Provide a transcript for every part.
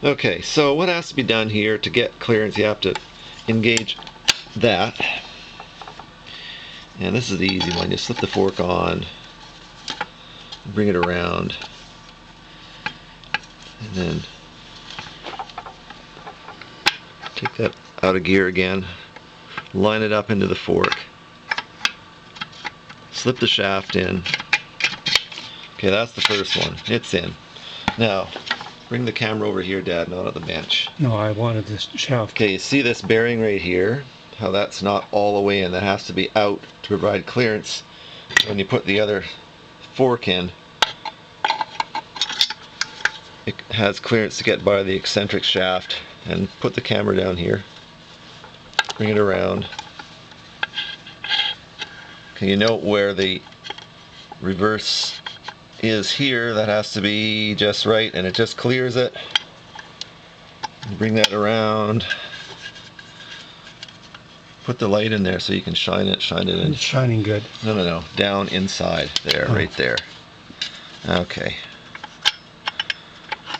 Okay, so what has to be done here to get clearance, you have to engage that. And this is the easy one. You slip the fork on, bring it around, and then take that out of gear again, line it up into the fork, slip the shaft in. Okay, that's the first one. It's in. Now, bring the camera over here, Dad, not at the bench. No, I wanted this shaft. Okay, you see this bearing right here? How that's not all the way in. That has to be out to provide clearance when you put the other fork in. It has clearance to get by the eccentric shaft. And put the camera down here. Bring it around. Okay, you note where the reverse is here. That has to be just right, and it just clears it. Bring that around. Put the light in there so you can shine it in. It's shining good. No. Down inside there, right there. Okay.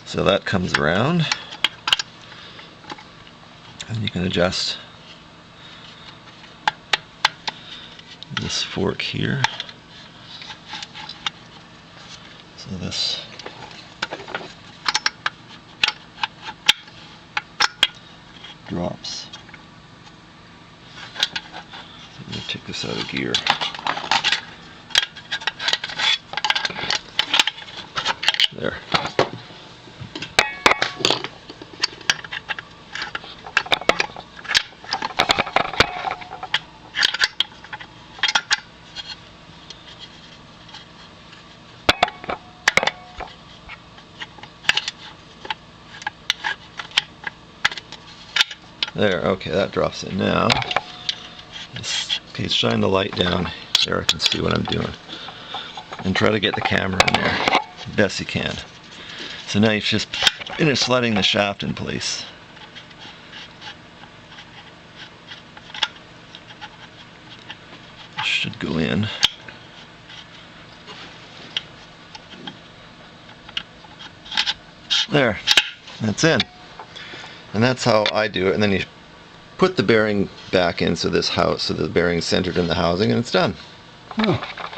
So that comes around. And you can adjust this fork here. So this drops. I'm going to take this out of gear. There. There, okay, that drops in now. Okay, shine the light down there, I can see what I'm doing. And try to get the camera in there, best you can. So now you've just finished sliding the shaft in place. Should go in. There, that's in. And that's how I do it. And then you put the bearing back in so the bearing's centered in the housing, and it's done. Oh.